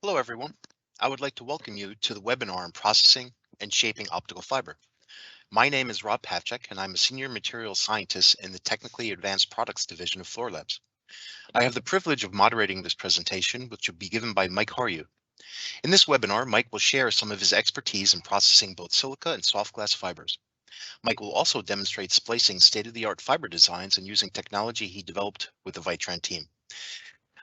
Hello, everyone. I would like to welcome you to the webinar on processing and shaping optical fiber. My name is Rob Pavchek, and I'm a senior materials scientist in the Technically Advanced Products Division of Fluor Labs. I have the privilege of moderating this presentation, which will be given by Mike Harju. In this webinar, Mike will share some of his expertise in processing both silica and soft glass fibers. Mike will also demonstrate splicing state-of-the-art fiber designs and using technology he developed with the Vitran team.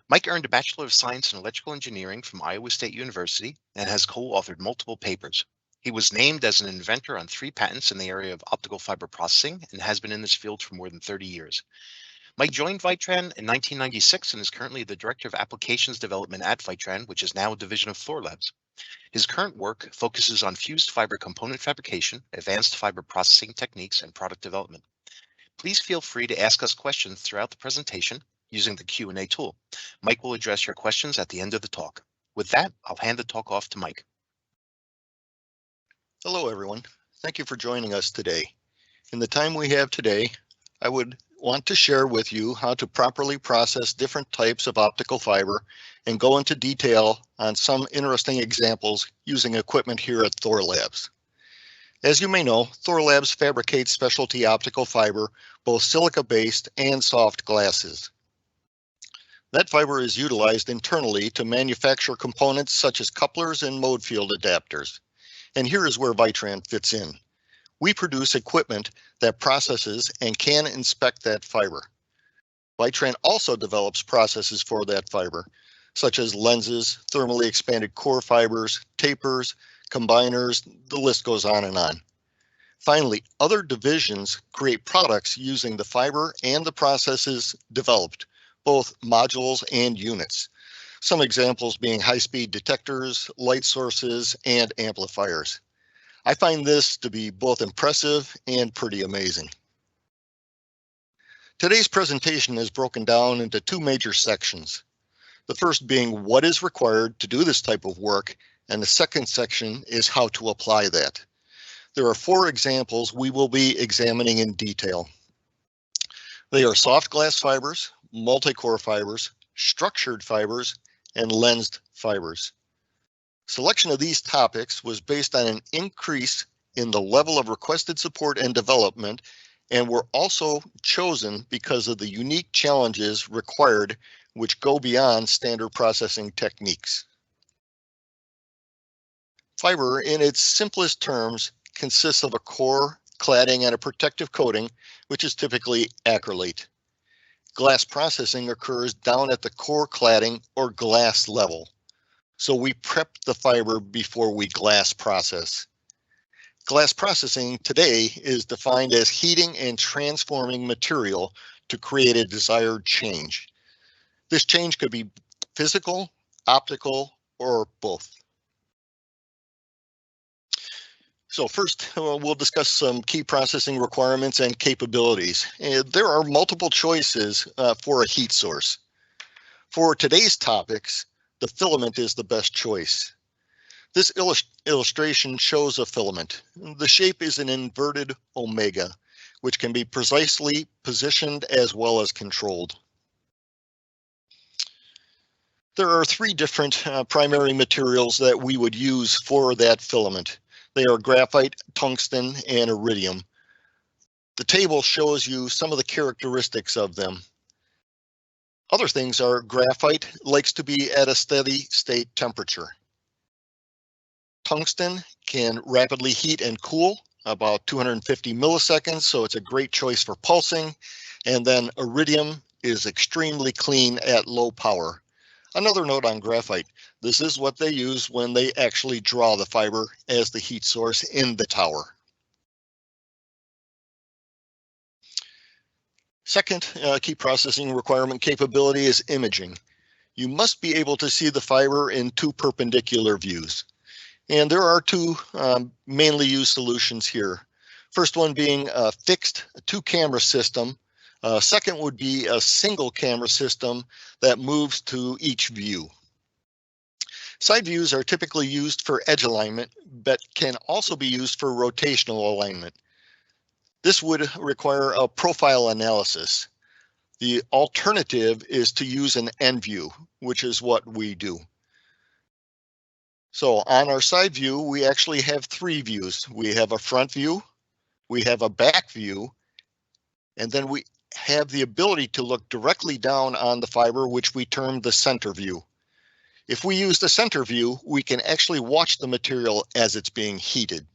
Mike earned a Bachelor of Science in Electrical Engineering from Iowa State University and has co-authored multiple papers. He was named as an inventor on 3 patents in the area of optical fiber processing and has been in this field for more than 30 years. Mike joined Vitran in 1996 and is currently the Director of Applications Development at Vitran, which is now a division of Fluor Labs. His current work focuses on fused fiber component fabrication, advanced fiber processing techniques, and product development. Please feel free to ask us questions throughout the presentation using the Q&A tool. Mike will address your questions at the end of the talk. With that, I'll hand the talk off to Mike. Hello, everyone. Thank you for joining us today. In the time we have today, I would want to share with you how to properly process different types of optical fiber and go into detail on some interesting examples using equipment here at Fluor Labs. As you may know, Fluor Labs fabricates specialty optical fiber, both silica-based and soft glasses. That fiber is utilized internally to manufacture components such as couplers and mode field adapters. And here is where Vitran fits in. We produce equipment that processes and can inspect that fiber. Vitran also develops processes for that fiber, such as lenses, thermally expanded core fibers, tapers, combiners, the list goes on and on. Finally, other divisions create products using the fiber and the processes developed, both modules and units. Some examples being high-speed detectors, light sources, and amplifiers. I find this to be both impressive and pretty amazing. Today's presentation is broken down into 2 major sections. The first being what is required to do this type of work, and the second section is how to apply that. There are 4 examples we will be examining in detail. They are soft glass fibers, multi-core fibers, structured fibers, and lensed fibers. Selection of these topics was based on an increase in the level of requested support and development, and were also chosen because of the unique challenges required which go beyond standard processing techniques. Fiber, in its simplest terms, consists of a core, cladding, and a protective coating, which is typically acrylate. Glass processing occurs down at the core cladding or glass level. So we prep the fiber before we glass process. Glass processing today is defined as heating and transforming material to create a desired change. This change could be physical, optical, or both. So first, we'll discuss some key processing requirements and capabilities. There are multiple choices for a heat source. For today's topics, the filament is the best choice. This illustration shows a filament. The shape is an inverted omega, which can be precisely positioned as well as controlled. There are 3 different primary materials that we would use for that filament. They are graphite, tungsten, and iridium. The table shows you some of the characteristics of them. Other things are graphite likes to be at a steady state temperature. Tungsten can rapidly heat and cool, about 250 milliseconds, so it's a great choice for pulsing. And then iridium is extremely clean at low power. Another note on graphite, this is what they use when they actually draw the fiber as the heat source in the tower. Second key processing requirement capability is imaging. You must be able to see the fiber in 2 perpendicular views. And there are 2 mainly used solutions here. First one being a fixed 2-camera system. Second would be a single camera system that moves to each view. Side views are typically used for edge alignment, but can also be used for rotational alignment. This would require a profile analysis. The alternative is to use an end view, which is what we do. So on our side view, we actually have three views. We have a front view, we have a back view, and then we have the ability to look directly down on the fiber, which we term the center view. If we use the center view, we can actually watch the material as it's being heated.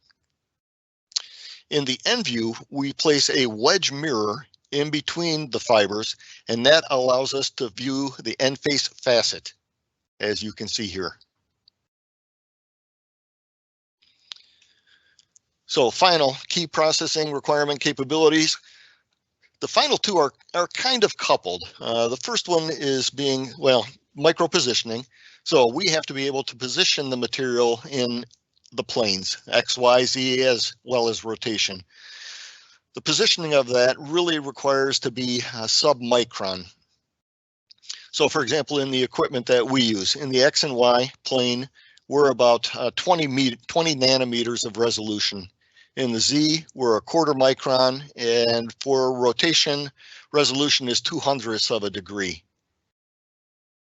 In the end view, we place a wedge mirror in between the fibers, and that allows us to view the end face facet, as you can see here. So final key processing requirement capabilities. The final two are kind of coupled. The first one is being, well, micro positioning. So we have to be able to position the material in the planes, X, Y, Z, as well as rotation. The positioning of that really requires to be sub-micron. So for example, in the equipment that we use, in the X and Y plane, we're about 20 nanometers of resolution. In the Z, we're a quarter micron, and for rotation, resolution is 2/100ths of a degree.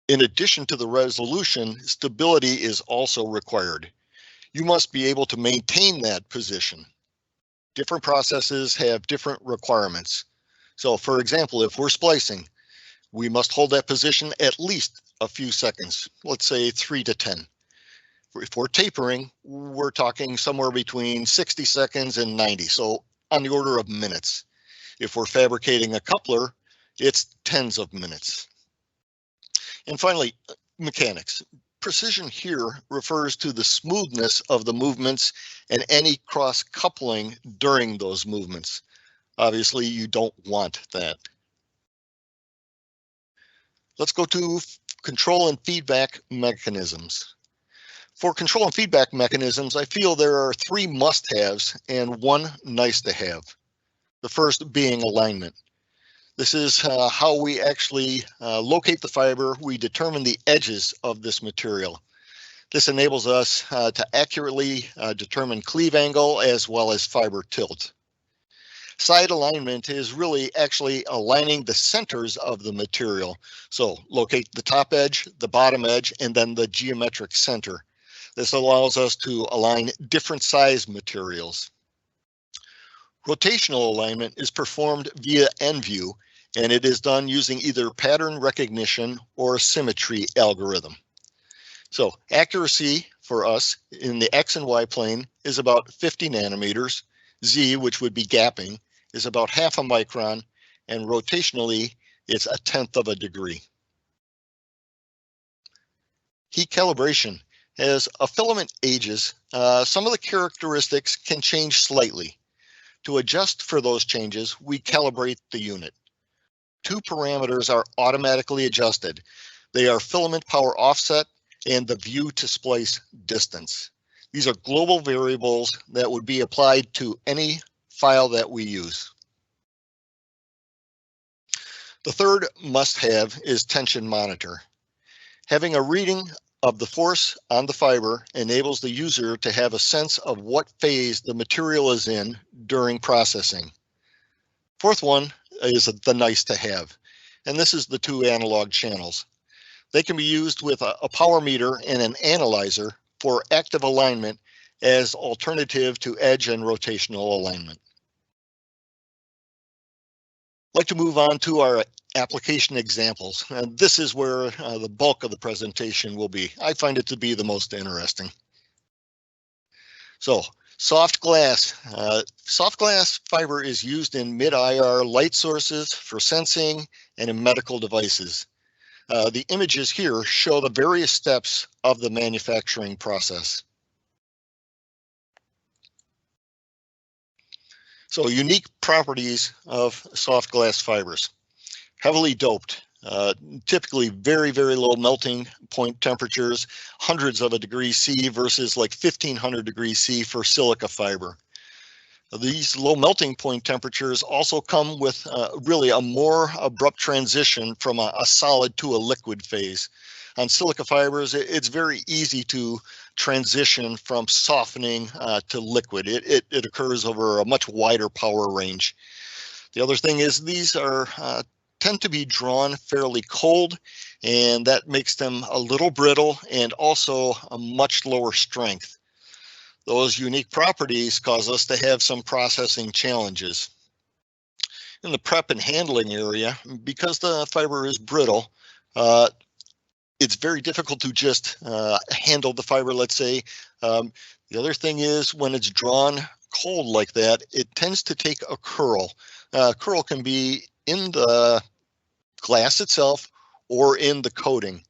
In addition to the resolution, stability is also required. You must be able to maintain that position. Different processes have different requirements. So for example, if we're splicing, we must hold that position at least a few seconds, let's say 3 to 10. If we're tapering, we're talking somewhere between 60 seconds and 90, so on the order of minutes. If we're fabricating a coupler, it's tens of minutes. And finally, mechanics. Precision here refers to the smoothness of the movements and any cross coupling during those movements. Obviously, you don't want that. Let's go to control and feedback mechanisms. For control and feedback mechanisms, I feel there are three must-haves and one nice-to-have. The first being alignment. This is how we actually locate the fiber. We determine the edges of this material. This enables us to accurately determine cleave angle as well as fiber tilt. Side alignment is really actually aligning the centers of the material. So locate the top edge, the bottom edge, and then the geometric center. This allows us to align different size materials. Rotational alignment is performed via end view, and it is done using either pattern recognition or a symmetry algorithm. So accuracy for us in the X and Y plane is about 50 nanometers. Z, which would be gapping, is about 0.5 micron, and rotationally, it's 1/10 of a degree. Heat calibration. As a filament ages, some of the characteristics can change slightly. To adjust for those changes, we calibrate the unit. Two parameters are automatically adjusted. They are filament power offset and the view to splice distance. These are global variables that would be applied to any file that we use. The third must-have is tension monitor. Having a reading of the force on the fiber enables the user to have a sense of what phase the material is in during processing. Fourth one is the nice to have, and this is the two analog channels. They can be used with a power meter and an analyzer for active alignment as alternative to edge and rotational alignment. I'd like to move on to our application examples, and this is where the bulk of the presentation will be. I find it to be the most interesting. So, soft glass. Soft glass fiber is used in mid-IR light sources for sensing and in medical devices. The images here show the various steps of the manufacturing process. So unique properties of soft glass fibers. Heavily doped, typically very, very low melting point temperatures, hundreds of a degree C versus like 1500 degrees C for silica fiber. These low melting point temperatures also come with really a more abrupt transition from a solid to a liquid phase. On silica fibers, it's very easy to transition from softening to liquid. It occurs over a much wider power range. The other thing is these are tend to be drawn fairly cold, and that makes them a little brittle and also a much lower strength. Those unique properties cause us to have some processing challenges. In the prep and handling area, because the fiber is brittle, it's very difficult to just handle the fiber, let's say. The other thing is when it's drawn cold like that, it tends to take a curl. Curl can be in the glass itself or in the coating.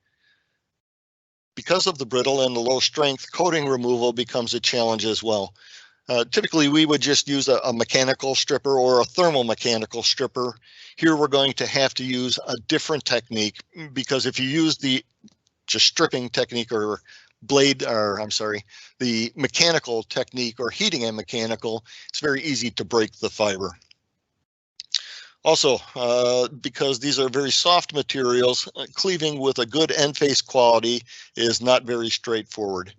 Because of the brittle and the low strength, coating removal becomes a challenge as well. Typically, we would just use a mechanical stripper or a thermal mechanical stripper. Here, we're going to have to use a different technique, because if you use the just stripping technique or the mechanical technique or heating and mechanical, it's very easy to break the fiber. Also, because these are very soft materials, cleaving with a good end face quality is not very straightforward.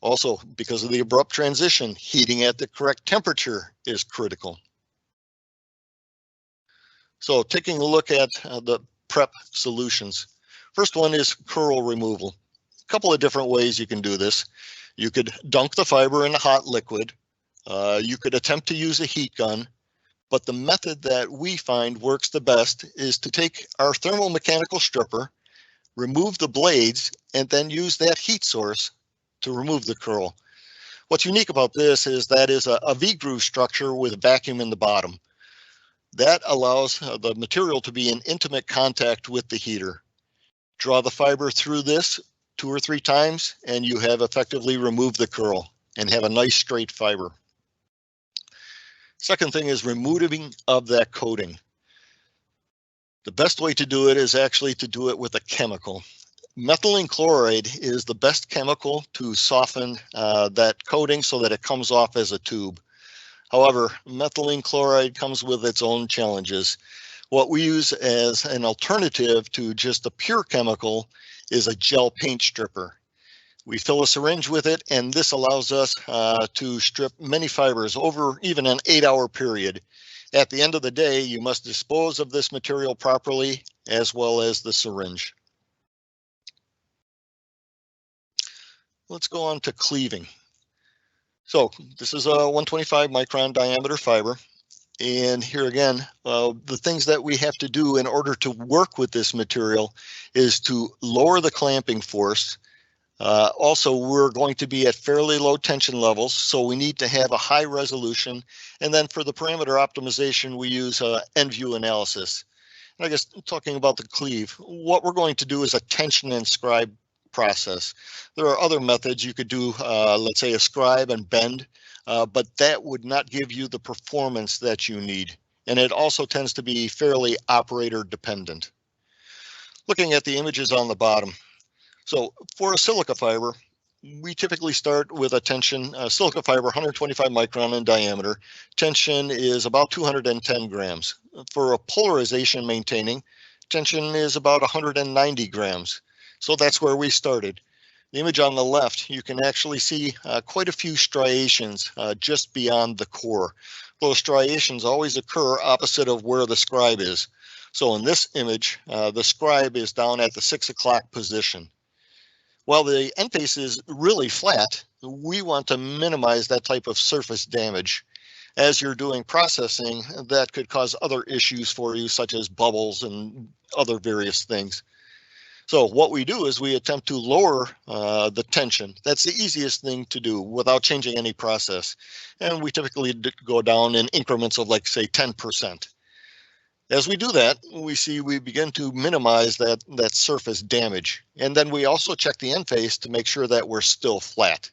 Also, because of the abrupt transition, heating at the correct temperature is critical. So taking a look at the prep solutions. First one is curl removal. A couple of different ways you can do this. You could dunk the fiber in a hot liquid. You could attempt to use a heat gun. But the method that we find works the best is to take our thermal mechanical stripper, remove the blades, and then use that heat source to remove the curl. What's unique about this is that is a V-groove structure with a vacuum in the bottom. That allows the material to be in intimate contact with the heater. Draw the fiber through this 2 or 3 times, and you have effectively removed the curl and have a nice straight fiber. Second thing is removing of that coating. The best way to do it is actually to do it with a chemical. Methylene chloride is the best chemical to soften that coating so that it comes off as a tube. However, methylene chloride comes with its own challenges. What we use as an alternative to just a pure chemical is a gel paint stripper. We fill a syringe with it, and this allows us to strip many fibers over even an 8-hour period. At the end of the day, you must dispose of this material properly, as well as the syringe. Let's go on to cleaving. So this is a 125 micron diameter fiber. And here again, the things that we have to do in order to work with this material is to lower the clamping force. Also, we're going to be at fairly low tension levels, so we need to have a high resolution. And then for the parameter optimization, we use NView analysis. And I guess talking about the cleave, what we're going to do is a tension and scribe process. There are other methods you could do, let's say a scribe and bend, but that would not give you the performance that you need. And it also tends to be fairly operator dependent. Looking at the images on the bottom. So for a silica fiber, we typically start with a tension, silica fiber 125 micron in diameter. Tension is about 210 grams. For a polarization maintaining, tension is about 190 grams. So that's where we started. The image on the left, you can actually see quite a few striations just beyond the core. Those striations always occur opposite of where the scribe is. So in this image, the scribe is down at the 6 o'clock position. While the end face is really flat, we want to minimize that type of surface damage. As you're doing processing, that could cause other issues for you, such as bubbles and other various things. So what we do is we attempt to lower the tension. That's the easiest thing to do without changing any process. And we typically go down in increments of, like, say, 10%. As we do that, we begin to minimize that surface damage. And then we also check the end face to make sure that we're still flat.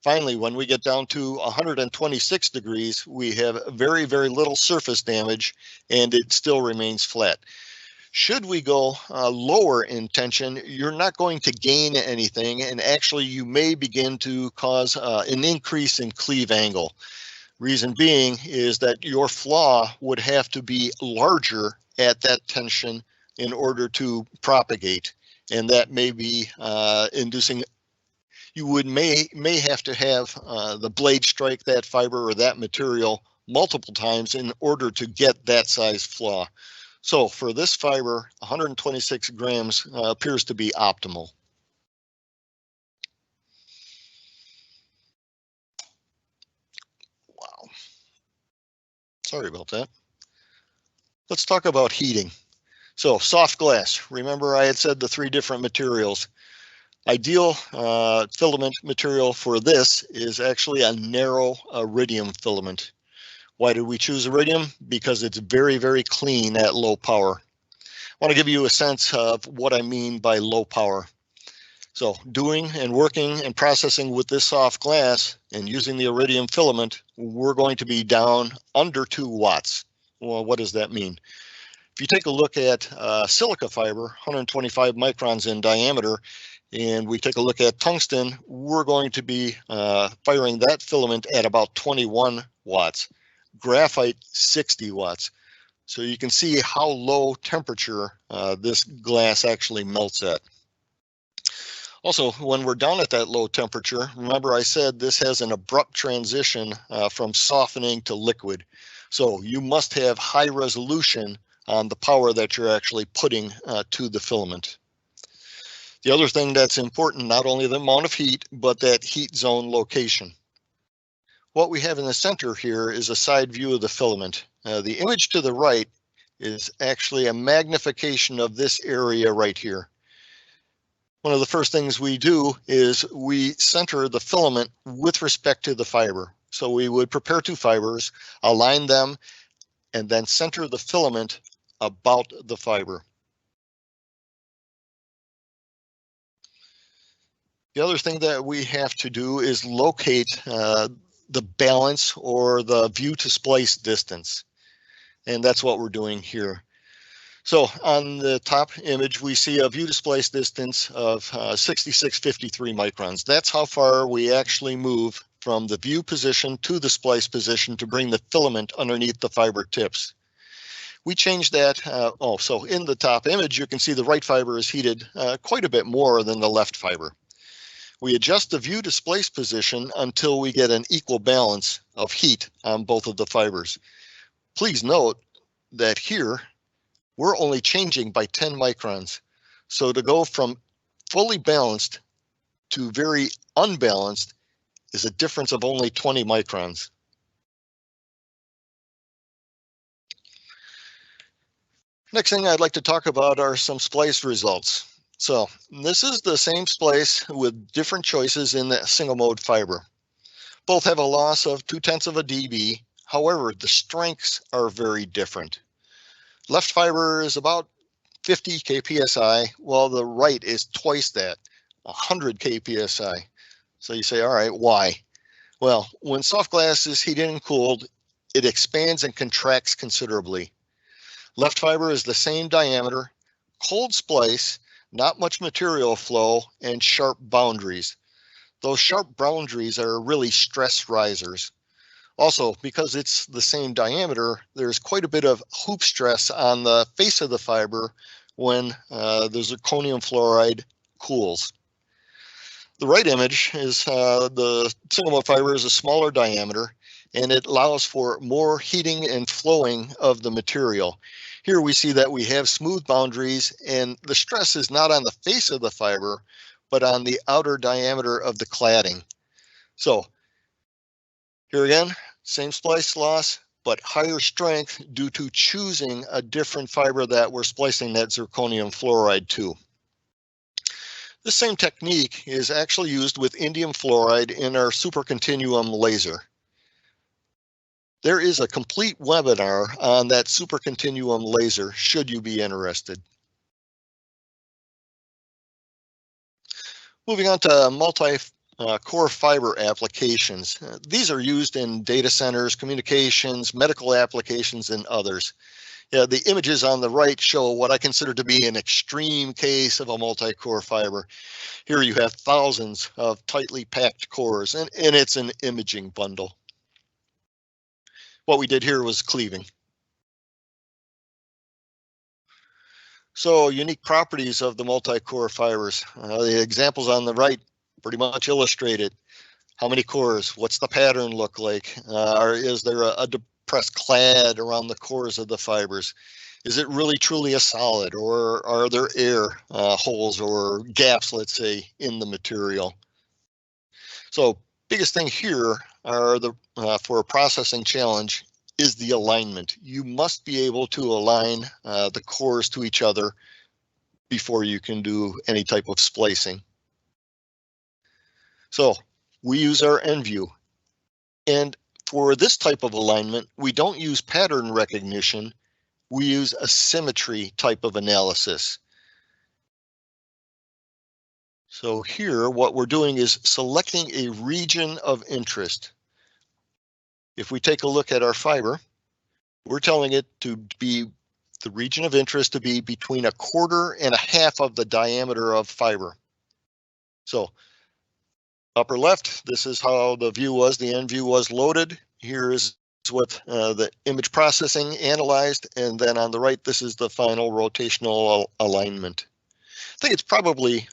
Finally, when we get down to 126 degrees, we have very, very little surface damage, and it still remains flat. Should we go lower in tension, you're not going to gain anything, and actually you may begin to cause an increase in cleave angle. Reason being is that your flaw would have to be larger at that tension in order to propagate, and that may be inducing. You may have to have the blade strike that fiber or that material multiple times in order to get that size flaw. So for this fiber, 126 grams appears to be optimal. Wow. Sorry about that. Let's talk about heating. So soft glass. Remember I had said the 3 different materials. Ideal filament material for this is actually a narrow iridium filament. Why did we choose iridium? Because it's very, very clean at low power. I want to give you a sense of what I mean by low power. So doing and working and processing with this soft glass and using the iridium filament, we're going to be down under 2 watts. Well, what does that mean? If you take a look at silica fiber, 125 microns in diameter, and we take a look at tungsten, we're going to be firing that filament at about 21 watts. Graphite, 60 watts. So you can see how low temperature this glass actually melts at. Also, when we're down at that low temperature, remember I said this has an abrupt transition from softening to liquid. So you must have high resolution on the power that you're actually putting to the filament. The other thing that's important, not only the amount of heat, but that heat zone location. What we have in the center here is a side view of the filament. The image to the right is actually a magnification of this area right here. One of the first things we do is we center the filament with respect to the fiber. So we would prepare 2 fibers, align them, and then center the filament about the fiber. The other thing that we have to do is locate the balance or the view to splice distance. And that's what we're doing here. So on the top image, we see a view to splice distance of 6653 microns. That's how far we actually move from the view position to the splice position to bring the filament underneath the fiber tips. We changed that. So in the top image, you can see the right fiber is heated quite a bit more than the left fiber. We adjust the view to splice position until we get an equal balance of heat on both of the fibers. Please note that here, we're only changing by 10 microns. So to go from fully balanced to very unbalanced is a difference of only 20 microns. Next thing I'd like to talk about are some splice results. So this is the same splice with different choices in the single mode fiber. Both have a loss of 0.2 of a dB. However, the strengths are very different. Left fiber is about 50 kpsi, while the right is twice that, 100 kpsi. So you say, all right, why? Well, when soft glass is heated and cooled, it expands and contracts considerably. Left fiber is the same diameter, cold splice, not much material flow, and sharp boundaries. Those sharp boundaries are really stress risers. Also, because it's the same diameter, there's quite a bit of hoop stress on the face of the fiber when the zirconium fluoride cools. The right image is the single mode fiber is a smaller diameter, and it allows for more heating and flowing of the material. Here we see that we have smooth boundaries, and the stress is not on the face of the fiber, but on the outer diameter of the cladding. So here again, same splice loss, but higher strength due to choosing a different fiber that we're splicing that zirconium fluoride to. This same technique is actually used with indium fluoride in our supercontinuum laser. There is a complete webinar on that supercontinuum laser, should you be interested. Moving on to multi-core fiber applications. These are used in data centers, communications, medical applications, and others. Yeah, the images on the right show what I consider to be an extreme case of a multi-core fiber. Here you have thousands of tightly packed cores, and it's an imaging bundle. What we did here was cleaving. So unique properties of the multi-core fibers. The examples on the right pretty much illustrate it. How many cores? What's the pattern look like? Or is there a depressed clad around the cores of the fibers? Is it really truly a solid, or are there air holes or gaps, let's say, in the material? So biggest thing here are for a processing challenge is the alignment. You must be able to align the cores to each other before you can do any type of splicing. So we use our EnView, and for this type of alignment, we don't use pattern recognition. We use a symmetry type of analysis. So here, what we're doing is selecting a region of interest. If we take a look at our fiber, we're telling it to be the region of interest to be between 1/4 and 1/2 of the diameter of fiber. So upper left, this is how the view was, the EnView was loaded. Here is what the image processing analyzed, and then on the right, this is the final rotational alignment. I think it's probably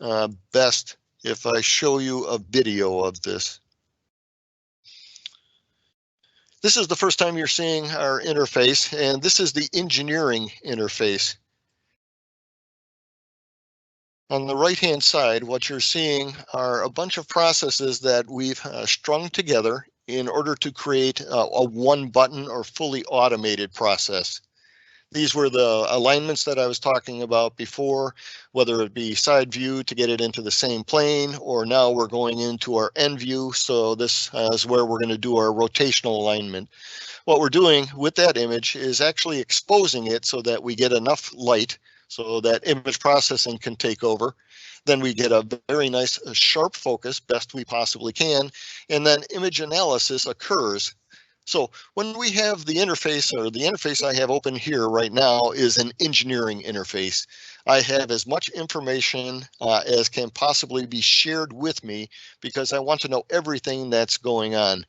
best if I show you a video of this. This is the first time you're seeing our interface, and this is the engineering interface. On the right-hand side, what you're seeing are a bunch of processes that we've strung together in order to create a one-button or fully automated process. These were the alignments that I was talking about before, whether it be side view to get it into the same plane, or now we're going into our EnView. So this is where we're going to do our rotational alignment. What we're doing with that image is actually exposing it so that we get enough light so that image processing can take over. Then we get a very nice sharp focus, best we possibly can, and then image analysis occurs. So when we have the interface, or the interface I have open here right now is an engineering interface. I have as much information as can possibly be shared with me because I want to know everything that's going on.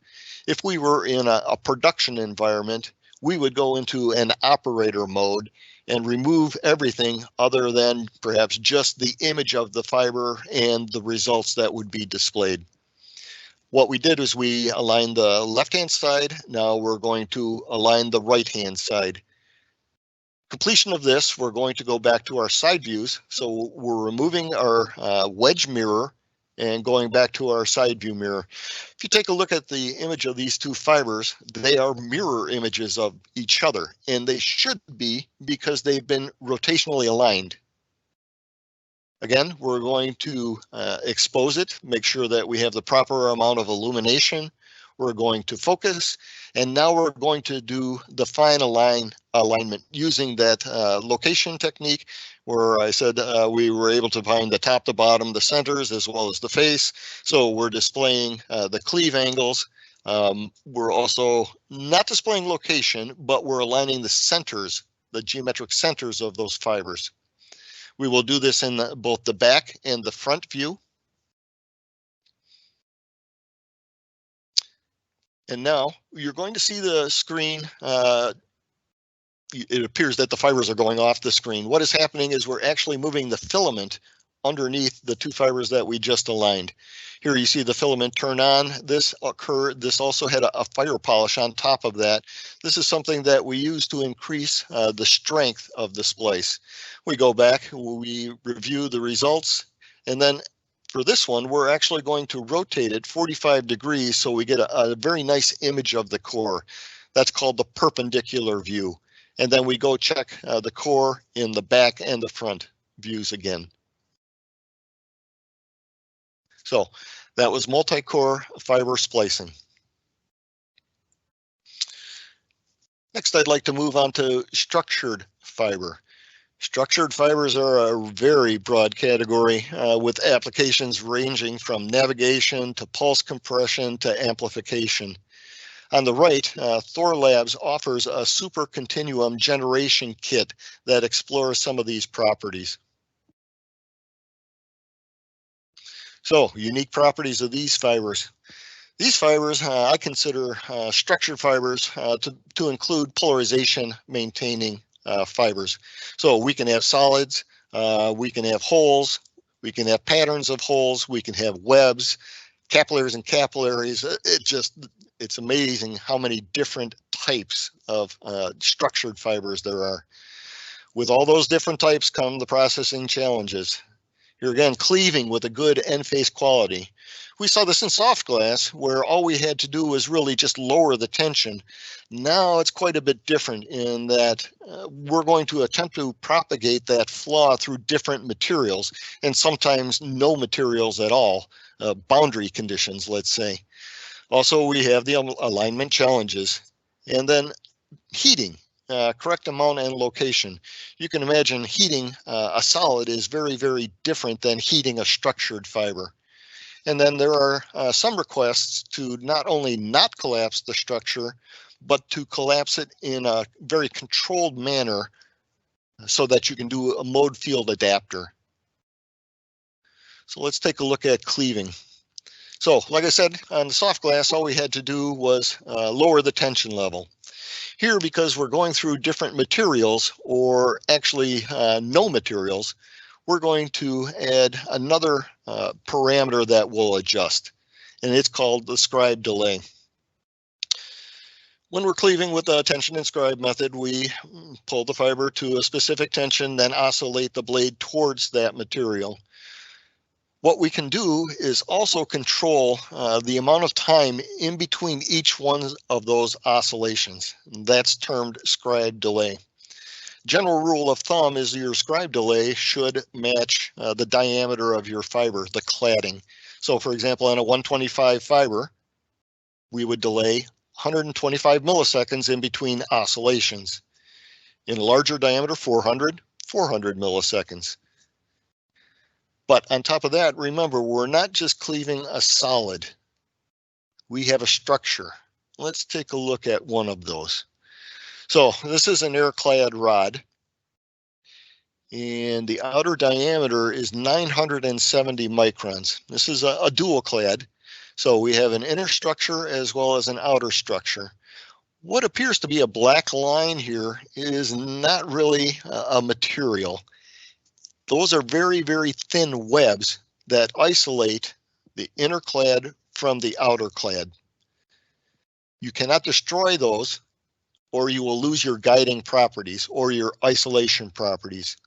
If we were in a production environment, we would go into an operator mode and remove everything other than perhaps just the image of the fiber and the results that would be displayed. What we did is we aligned the left-hand side. Now we're going to align the right-hand side. Completion of this, we're going to go back to our side views. So we're removing our wedge mirror and going back to our side view mirror. If you take a look at the image of these two fibers, they are mirror images of each other, and they should be because they've been rotationally aligned. Again, we're going to expose it, make sure that we have the proper amount of illumination. We're going to focus, and now we're going to do the fine alignment using that location technique where I said we were able to find the top to bottom, the centers, as well as the face. So we're displaying the cleave angles. We're also not displaying location, but we're aligning the centers, the geometric centers of those fibers. We will do this in both the back and the front view. And now you're going to see the screen. It appears that the fibers are going off the screen. What is happening is we're actually moving the filament underneath the two fibers that we just aligned. Here you see the filament turn on. This also had a fire polish on top of that. This is something that we use to increase the strength of the splice. We go back, we review the results, and then for this one, we're actually going to rotate it 45 degrees so we get a very nice image of the core. That's called the perpendicular view. And then we go check the core in the back and the front views again. So that was multi-core fiber splicing. Next, I'd like to move on to structured fiber. Structured fibers are a very broad category with applications ranging from navigation to pulse compression to amplification. On the right, Thorlabs offers a super continuum generation kit that explores some of these properties. So, unique properties of these fibers. These fibers I consider structured fibers to include polarization maintaining fibers. So we can have solids, we can have holes, we can have patterns of holes, we can have webs, capillaries and capillaries. It's amazing how many different types of structured fibers there are. With all those different types come the processing challenges. Here again, cleaving with a good end face quality. We saw this in soft glass, where all we had to do was really just lower the tension. Now it's quite a bit different in that we're going to attempt to propagate that flaw through different materials, and sometimes no materials at all, boundary conditions, let's say. Also, we have the alignment challenges, and then heating. Correct amount and location. You can imagine heating a solid is very, very different than heating a structured fiber. And then there are some requests to not only not collapse the structure, but to collapse it in a very controlled manner so that you can do a mode field adapter. So let's take a look at cleaving. So like I said, on the soft glass, all we had to do was lower the tension level. Here, because we're going through different materials, or actually no materials, we're going to add another parameter that will adjust, and it's called the scribe delay. When we're cleaving with the tension and scribe method, we pull the fiber to a specific tension, then oscillate the blade towards that material. What we can do is also control the amount of time in between each one of those oscillations. That's termed scribe delay. General rule of thumb is your scribe delay should match the diameter of your fiber, the cladding. So for example, on a 125 fiber, we would delay 125 milliseconds in between oscillations. In a larger diameter, 400 milliseconds. But on top of that, remember, we're not just cleaving a solid. We have a structure. Let's take a look at one of those. So this is an air-clad rod, and the outer diameter is 970 microns. This is a dual clad, so we have an inner structure as well as an outer structure. What appears to be a black line here is not really a material. Those are very, very thin webs that isolate the inner clad from the outer clad. You cannot destroy those, or you will lose your guiding properties or your isolation properties.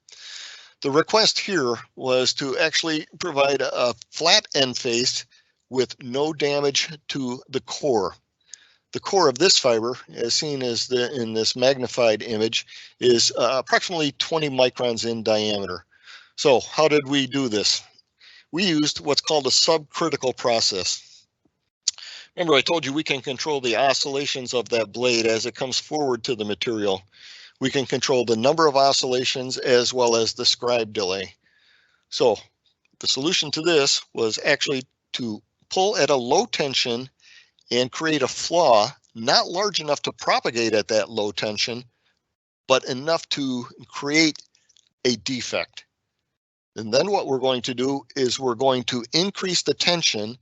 The request here was to actually provide a flat end face with no damage to the core. The core of this fiber, as seen as in this magnified image, is approximately 20 microns in diameter. So how did we do this? We used what's called a subcritical process. Remember, I told you we can control the oscillations of that blade as it comes forward to the material. We can control the number of oscillations as well as the scribe delay. So the solution to this was actually to pull at a low tension and create a flaw not large enough to propagate at that low tension, but enough to create a defect. And then what we're going to do is we're going to increase the tension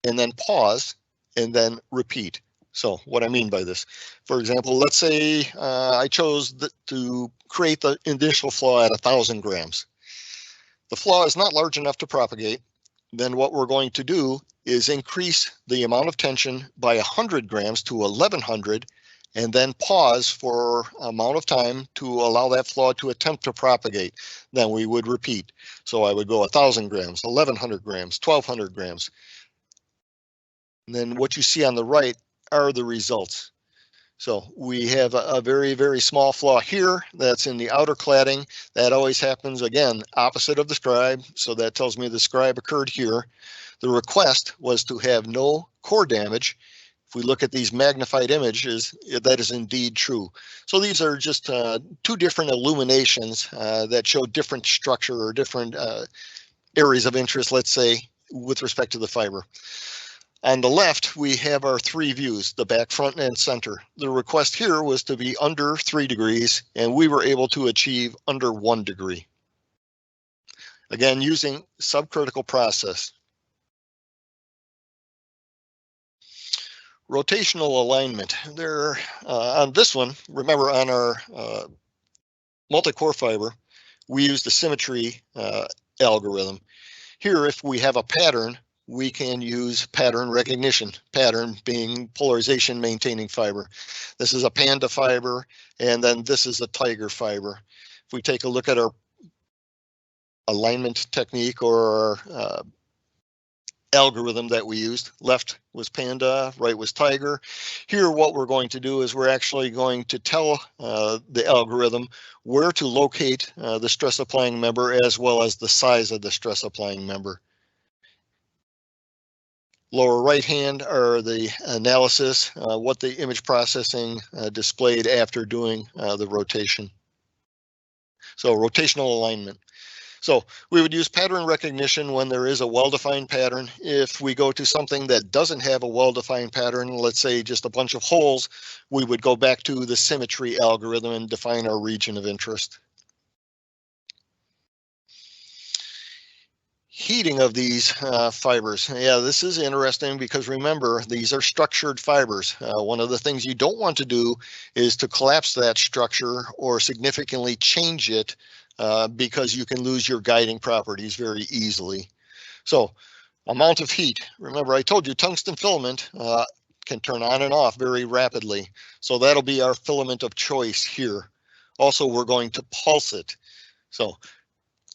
and then pause and then repeat. So what I mean by this, for example, let's say I chose to create the initial flaw at 1,000 grams. The flaw is not large enough to propagate. Then what we're going to do is increase the amount of tension by 100 grams to 1,100, and then pause for amount of time to allow that flaw to attempt to propagate. Then we would repeat. So I would go 1,000 grams, 1,100 grams, 1,200 grams. And then what you see on the right are the results. So we have a very, very small flaw here that's in the outer cladding. That always happens, again, opposite of the scribe. So that tells me the scribe occurred here. The request was to have no core damage. If we look at these magnified images, that is indeed true. So these are just two different illuminations that show different structure or different areas of interest, let's say, with respect to the fiber. On the left, we have our three views, the back, front, and center. The request here was to be under 3 degrees, and we were able to achieve under 1 degree. Again, using subcritical process. Rotational alignment. There, on this one, remember on our multi-core fiber, we use the symmetry algorithm. Here, if we have a pattern, we can use pattern recognition, pattern being polarization maintaining fiber. This is a Panda fiber, and then this is a Tiger fiber. If we take a look at our alignment technique or our algorithm that we used, left was Panda, right was Tiger. Here what we're going to do is we're actually going to tell the algorithm where to locate the stress applying member as well as the size of the stress applying member. Lower right hand are the analysis, what the image processing displayed after doing the rotation. So rotational alignment. So we would use pattern recognition when there is a well-defined pattern. If we go to something that doesn't have a well-defined pattern, let's say just a bunch of holes, we would go back to the symmetry algorithm and define our region of interest. Heating of these fibers. Yeah, this is interesting because remember, these are structured fibers. One of the things you don't want to do is to collapse that structure or significantly change it because you can lose your guiding properties very easily. So, amount of heat. Remember, I told you tungsten filament can turn on and off very rapidly. So that'll be our filament of choice here. Also, we're going to pulse it. So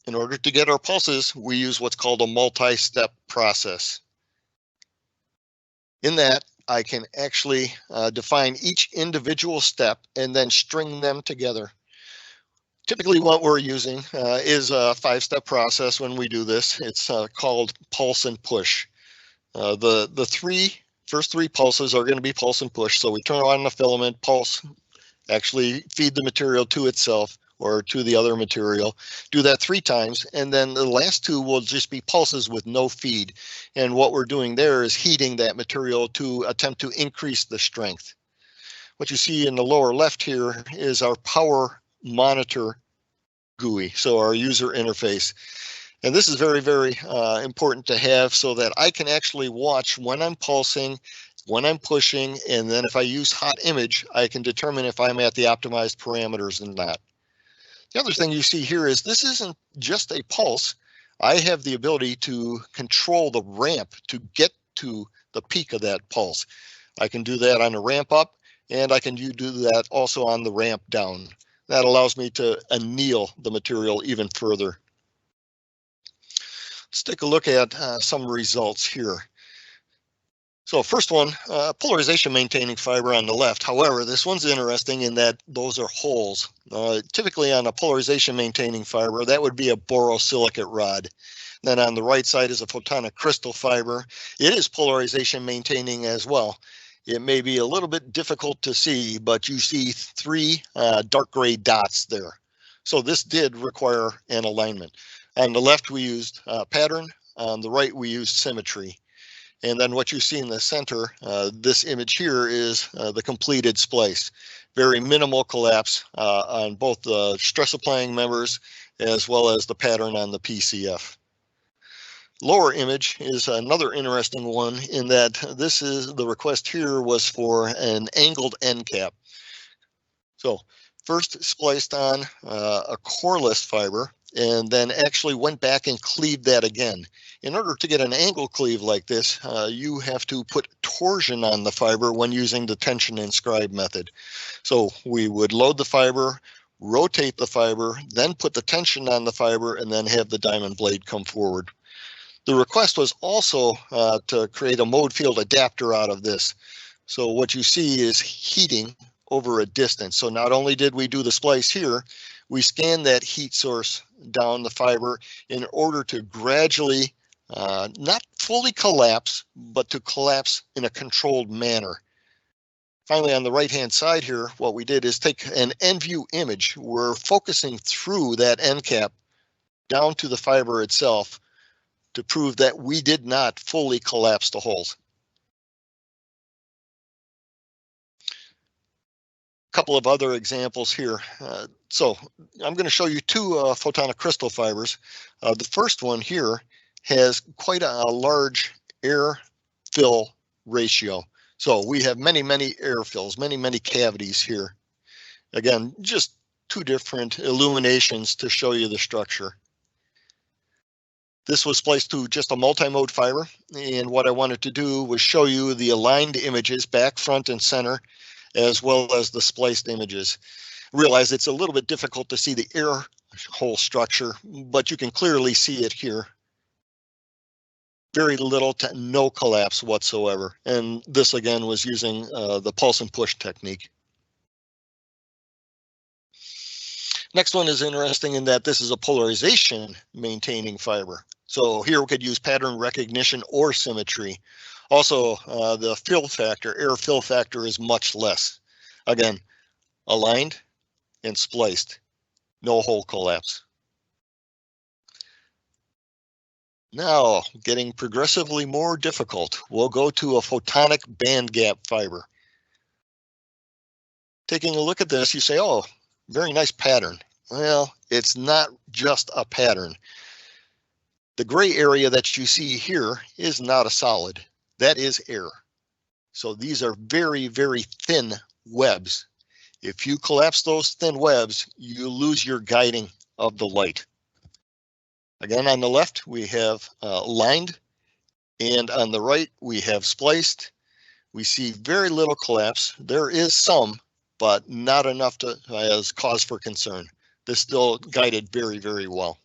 in order to get our pulses, we use what's called a multi-step process. In that, I can actually define each individual step and then string them together. Typically what we're using is a 5-step process when we do this. It's called pulse and push. The first three pulses are going to be pulse and push. So we turn on the filament, pulse, actually feed the material to itself or to the other material. Do that 3 times, and then the last 2 will just be pulses with no feed. And what we're doing there is heating that material to attempt to increase the strength. What you see in the lower left here is our power monitor GUI, so our user interface. And this is very, very important to have so that I can actually watch when I'm pulsing, when I'm pushing, and then if I use hot image, I can determine if I'm at the optimized parameters or not. The other thing you see here is this isn't just a pulse. I have the ability to control the ramp to get to the peak of that pulse. I can do that on the ramp up, and I can do that also on the ramp down. That allows me to anneal the material even further. Let's take a look at some results here. So first one, polarization maintaining fiber on the left. However, this one's interesting in that those are holes. Typically on a polarization maintaining fiber, that would be a borosilicate rod. Then on the right side is a photonic crystal fiber. It is polarization maintaining as well. It may be a little bit difficult to see, but you see 3 dark gray dots there. So this did require an alignment. On the left, we used pattern. On the right, we used symmetry. And then what you see in the center, this image here is the completed splice. Very minimal collapse on both the stress applying members as well as the pattern on the PCF. Lower image is another interesting one in that this is the request here was for an angled end cap. So first spliced on a coreless fiber and then actually went back and cleaved that again. In order to get an angle cleave like this, you have to put torsion on the fiber when using the tension and scribe method. So we would load the fiber, rotate the fiber, then put the tension on the fiber, and then have the diamond blade come forward. The request was also to create a mode field adapter out of this. So what you see is heating over a distance. So not only did we do the splice here, we scanned that heat source down the fiber in order to gradually, not fully collapse, but to collapse in a controlled manner. Finally, on the right-hand side here, what we did is take an end view image. We're focusing through that end cap down to the fiber itself to prove that we did not fully collapse the holes. A couple of other examples here. So I'm going to show you 2 photonic crystal fibers. The first one here has quite a large air fill ratio. So we have many, many air fills, many cavities here. Again, just 2 different illuminations to show you the structure. This was spliced to just a multi-mode fiber, and what I wanted to do was show you the aligned images back, front, and center, as well as the spliced images. Realize it's a little bit difficult to see the air hole structure, but you can clearly see it here. Very little to no collapse whatsoever. And this again was using the pulse and push technique. Next one is interesting in that this is a polarization maintaining fiber. So here we could use pattern recognition or symmetry. Also, the fill factor, air fill factor is much less. Again, aligned and spliced, no hole collapse. Now, getting progressively more difficult, we'll go to a photonic band gap fiber. Taking a look at this, you say, oh, very nice pattern. Well, it's not just a pattern. The gray area that you see here is not a solid. That is air. So these are very, very thin webs. If you collapse those thin webs, you lose your guiding of the light. Again, on the left, we have lined, and on the right, we have spliced. We see very little collapse. There is some, but not enough to as cause for concern. This still guided very, very well.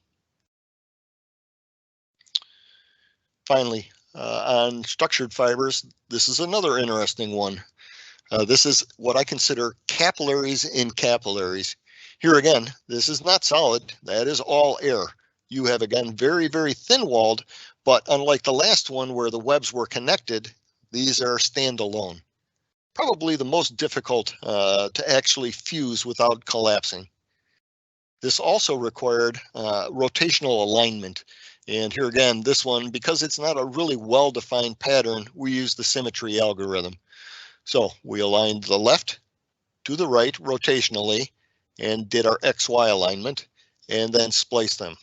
Finally, on structured fibers, this is another interesting one. This is what I consider capillaries in capillaries. Here again, this is not solid. That is all air. You have, again, very, very thin-walled, but unlike the last one where the webs were connected, these are standalone. Probably the most difficult to actually fuse without collapsing. This also required rotational alignment. And here again, this one, because it's not a really well-defined pattern, we use the symmetry algorithm. So we aligned the left to the right rotationally and did our XY alignment and then spliced them.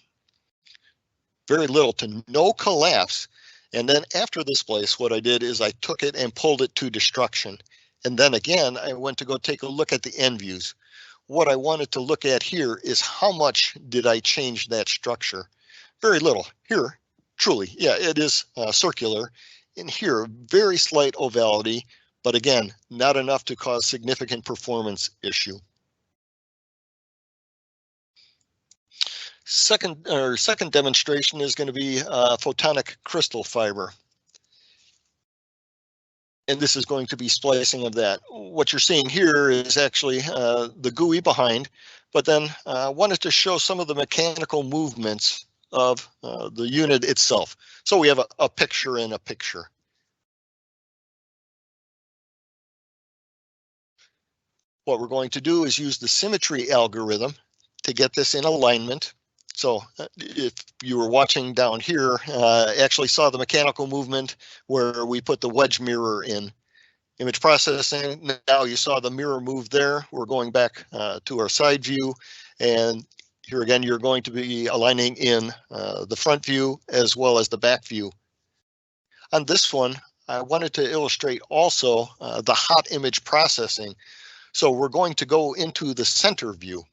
Very little to no collapse. And then after the splice, what I did is I took it and pulled it to destruction. And then again, I went to go take a look at the end views. What I wanted to look at here is how much did I change that structure? Very little. Here, truly, yeah, it is circular. In here, very slight ovality, but again, not enough to cause significant performance issue. Second demonstration is going to be photonic crystal fiber. And this is going to be splicing of that. What you're seeing here is actually the GUI behind, but then I wanted to show some of the mechanical movements of the unit itself. So we have a picture in a picture. What we're going to do is use the symmetry algorithm to get this in alignment. So if you were watching down here, actually saw the mechanical movement where we put the wedge mirror in. Image processing, now you saw the mirror move there. We're going back to our side view. And here again, you're going to be aligning in the front view as well as the back view. On this one, I wanted to illustrate also the hot image processing. So we're going to go into the center view.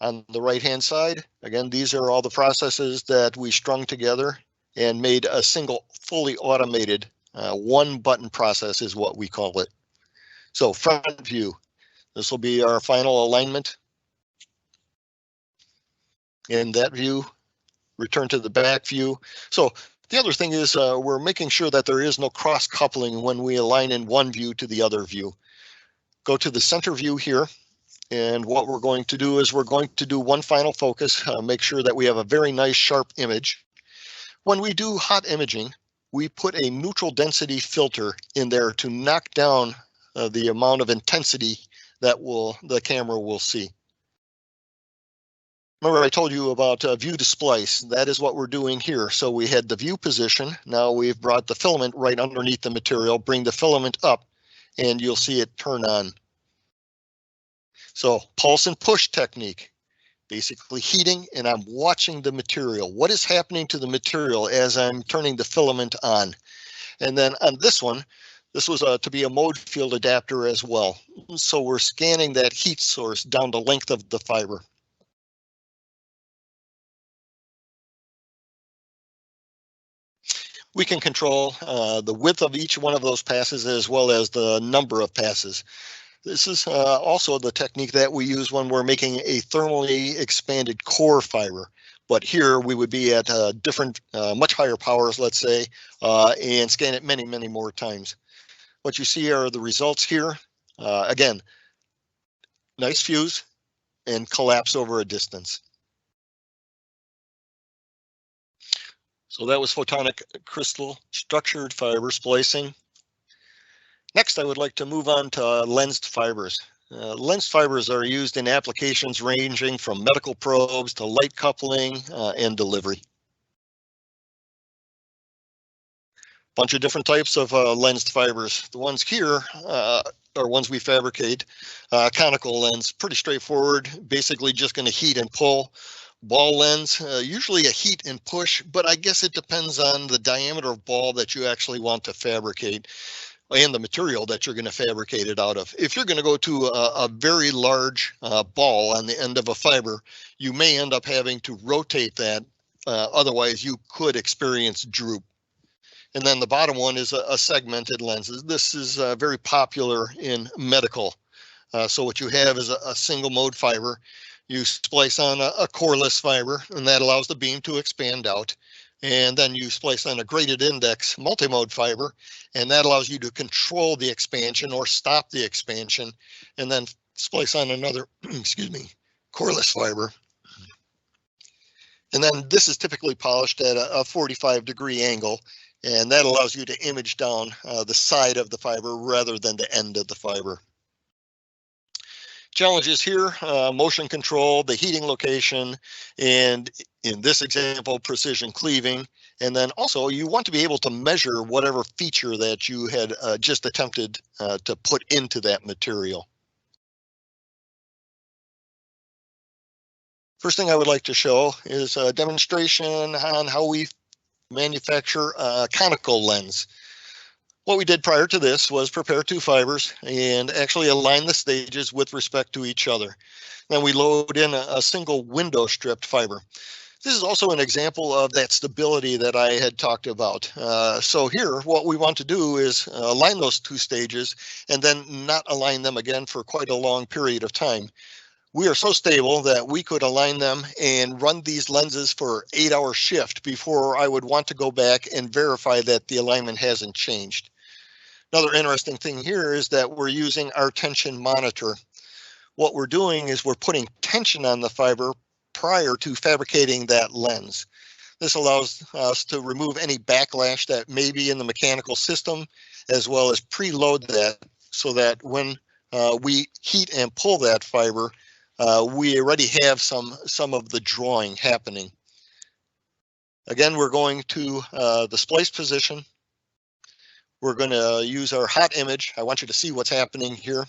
On the right-hand side, again, these are all the processes that we strung together and made a single fully automated one-button process is what we call it. So front view, this will be our final alignment. In that view, return to the back view. So the other thing is we're making sure that there is no cross-coupling when we align in one view to the other view. Go to the center view here. And what we're going to do is we're going to do one final focus, make sure that we have a very nice sharp image. When we do hot imaging, we put a neutral density filter in there to knock down the amount of intensity that the camera will see. Remember I told you about view to splice. That is what we're doing here. So we had the view position. Now we've brought the filament right underneath the material, bring the filament up, and you'll see it turn on. So pulse and push technique, basically heating, and I'm watching the material. What is happening to the material as I'm turning the filament on? And then on this one, this was to be a mode field adapter as well. So we're scanning that heat source down the length of the fiber. We can control the width of each one of those passes as well as the number of passes. This is also the technique that we use when we're making a thermally expanded core fiber. But here we would be at different, much higher powers, let's say, and scan it many, many more times. What you see are the results here. Again, nice fuse and collapse over a distance. So that was photonic crystal structured fiber splicing. Next, I would like to move on to lensed fibers. Lensed fibers are used in applications ranging from medical probes to light coupling and delivery. Bunch of different types of lensed fibers. The ones here are ones we fabricate. Conical lens, pretty straightforward, basically just going to heat and pull. Ball lens, usually a heat and push, but I guess it depends on the diameter of ball that you actually want to fabricate and the material that you're going to fabricate it out of. If you're going to go to a very large ball on the end of a fiber, you may end up having to rotate that. Otherwise, you could experience droop. And then the bottom one is a segmented lens. This is very popular in medical. So what you have is a single mode fiber. You splice on a coreless fiber, and that allows the beam to expand out. And then you splice on a graded index multimode fiber, and that allows you to control the expansion or stop the expansion, and then splice on another, excuse me, coreless fiber. And then this is typically polished at a 45-degree angle, and that allows you to image down the side of the fiber rather than the end of the fiber. Challenges here, motion control, the heating location, and in this example, precision cleaving. And then also you want to be able to measure whatever feature that you had just attempted to put into that material. First thing I would like to show is a demonstration on how we manufacture a conical lens. What we did prior to this was prepare two fibers and actually align the stages with respect to each other. Then we load in a single window stripped fiber. This is also an example of that stability that I had talked about. So here, what we want to do is align those two stages and then not align them again for quite a long period of time. We are so stable that we could align them and run these lenses for 8-hour shift before I would want to go back and verify that the alignment hasn't changed. Another interesting thing here is that we're using our tension monitor. What we're doing is we're putting tension on the fiber prior to fabricating that lens. This allows us to remove any backlash that may be in the mechanical system, as well as preload that so that when we heat and pull that fiber, we already have some of the drawing happening. Again, we're going to the splice position. We're going to use our hot image. I want you to see what's happening here.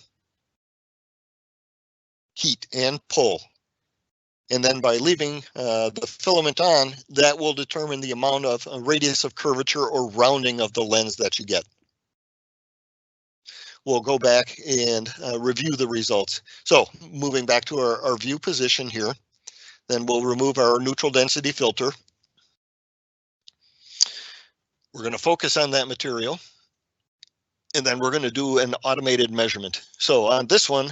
Heat and pull. And then by leaving the filament on, that will determine the amount of radius of curvature or rounding of the lens that you get. We'll go back and review the results. So moving back to our view position here, then we'll remove our neutral density filter. We're going to focus on that material. And then we're going to do an automated measurement. So on this one,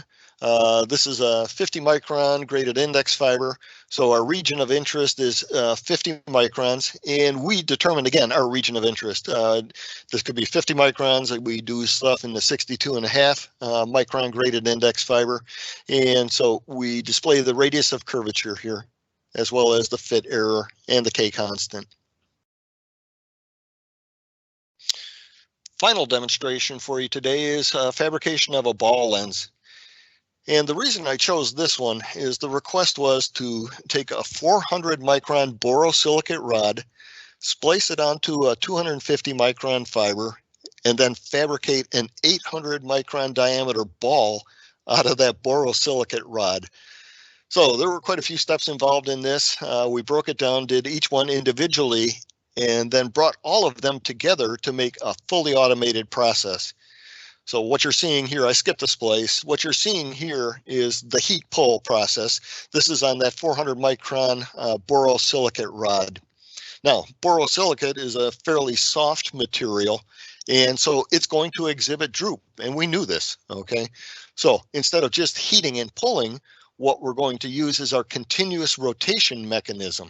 this is a 50 micron graded index fiber. So our region of interest is 50 microns, and we determine again our region of interest. This could be 50 microns. We do stuff in the 62.5 micron graded index fiber, and so we display the radius of curvature here, as well as the fit error and the K constant. Final demonstration for you today is fabrication of a ball lens. And the reason I chose this one is the request was to take a 400 micron borosilicate rod, splice it onto a 250 micron fiber, and then fabricate an 800 micron diameter ball out of that borosilicate rod. So there were quite a few steps involved in this. We broke it down, did each one individually, and then brought all of them together to make a fully automated process. So what you're seeing here, I skipped a splice. What you're seeing here is the heat pull process. This is on that 400 micron borosilicate rod. Now, borosilicate is a fairly soft material, and so it's going to exhibit droop, and we knew this, okay? So instead of just heating and pulling, what we're going to use is our continuous rotation mechanism.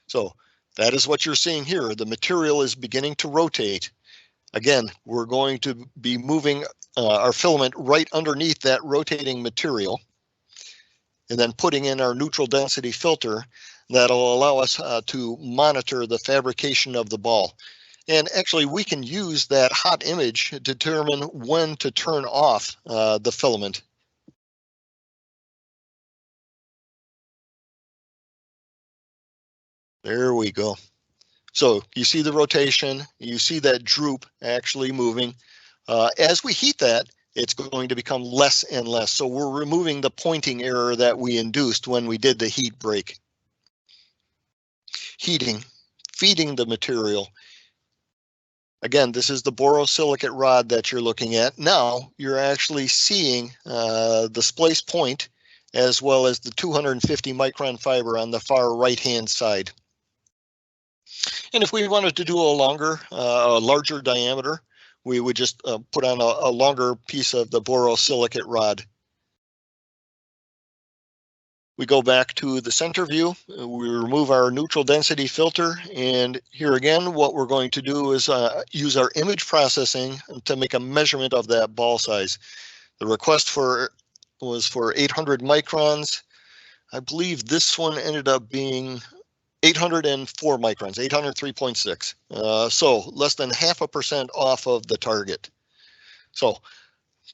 So that is what you're seeing here. The material is beginning to rotate. Again, we're going to be moving our filament right underneath that rotating material and then putting in our neutral density filter that'll allow us to monitor the fabrication of the ball. And actually, we can use that hot image to determine when to turn off the filament. There we go. So you see the rotation, you see that droop actually moving. As we heat that, it's going to become less and less. So we're removing the pointing error that we induced when we did the heat break. Heating, feeding the material. Again, this is the borosilicate rod that you're looking at. Now you're actually seeing the splice point as well as the 250 micron fiber on the far right-hand side. And if we wanted to do a larger diameter, we would just put on a longer piece of the borosilicate rod. We go back to the center view, we remove our neutral density filter, and here again, what we're going to do is use our image processing to make a measurement of that ball size. The request was for 800 microns. I believe this one ended up being 804 microns, 803.6. So less than 0.5% off of the target. So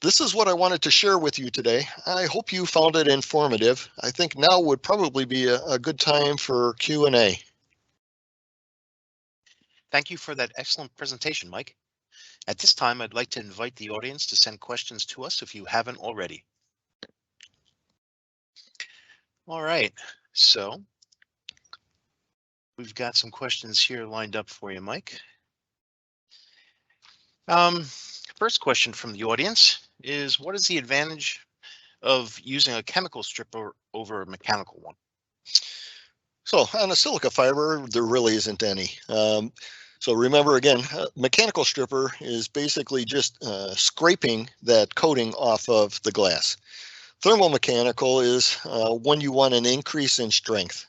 this is what I wanted to share with you today. I hope you found it informative. I think now would probably be a good time for Q&A. Thank you for that excellent presentation, Mike. At this time, I'd like to invite the audience to send questions to us if you haven't already. All right, so we've got some questions here lined up for you, Mike. First question from the audience is, what is the advantage of using a chemical stripper over a mechanical one? So on a silica fiber, there really isn't any. So remember again, mechanical stripper is basically just scraping that coating off of the glass. Thermal mechanical is when you want an increase in strength.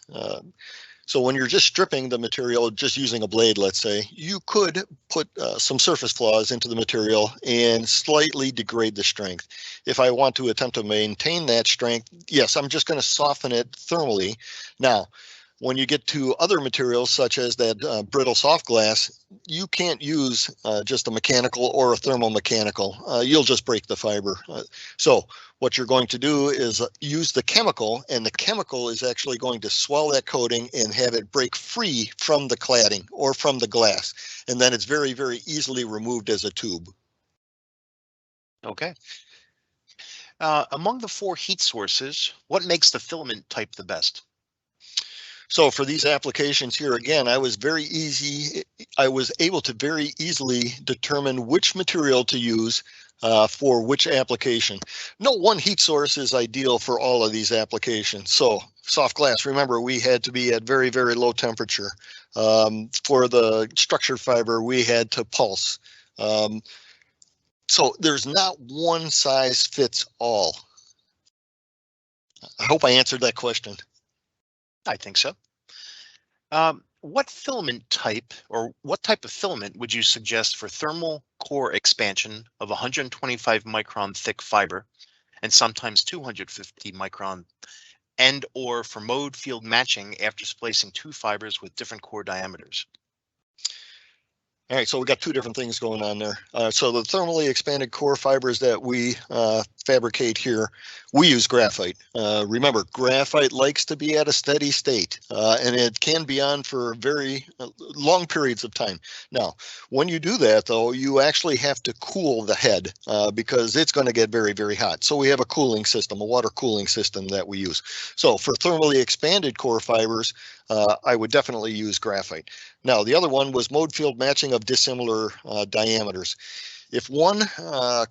So when you're just stripping the material, just using a blade, let's say, you could put some surface flaws into the material and slightly degrade the strength. If I want to attempt to maintain that strength, yes, I'm just going to soften it thermally. Now, when you get to other materials such as that brittle soft glass, you can't use just a mechanical or a thermomechanical. You'll just break the fiber. So what you're going to do is use the chemical, and the chemical is actually going to swell that coating and have it break free from the cladding or from the glass. And then it's very, very easily removed as a tube. Okay. Among the 4 heat sources, what makes the filament type the best? So for these applications here, again, I was able to very easily determine which material to use for which application. No one heat source is ideal for all of these applications. So soft glass, remember, we had to be at very, very low temperature. For the structured fiber, we had to pulse. So there's not one size fits all. I hope I answered that question. I think so. What filament type or what type of filament would you suggest for thermal core expansion of 125 micron thick fiber and sometimes 250 micron, and or for mode field matching after splicing 2 fibers with different core diameters? All right, so we got 2 different things going on there. So the thermally expanded core fibers that we fabricate here, we use graphite. Remember, graphite likes to be at a steady state, and it can be on for very long periods of time. Now, when you do that, though, you actually have to cool the head because it's going to get very, very hot. So we have a cooling system, a water cooling system that we use. So for thermally expanded core fibers, I would definitely use graphite. Now, the other one was mode field matching of dissimilar diameters. If one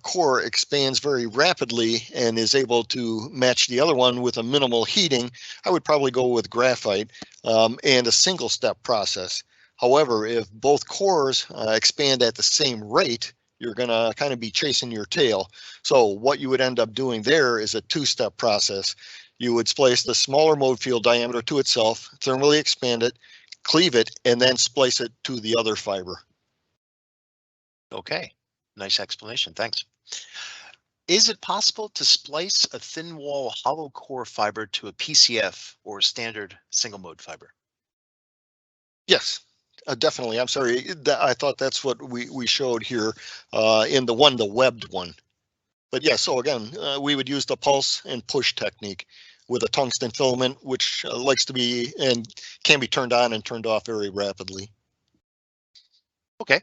core expands very rapidly and is able to match the other one with a minimal heating, I would probably go with graphite and a single step process. However, if both cores expand at the same rate, you're going to kind of be chasing your tail. So what you would end up doing there is a two-step process. You would splice the smaller mode field diameter to itself, thermally expand it, cleave it, and then splice it to the other fiber. Okay, nice explanation. Thanks. Is it possible to splice a thin wall hollow core fiber to a PCF or standard single mode fiber? Yes, definitely. I'm sorry. I thought that's what we showed here in the webbed one. But yeah, so again, we would use the pulse and push technique with a tungsten filament, which likes to be and can be turned on and turned off very rapidly. Okay.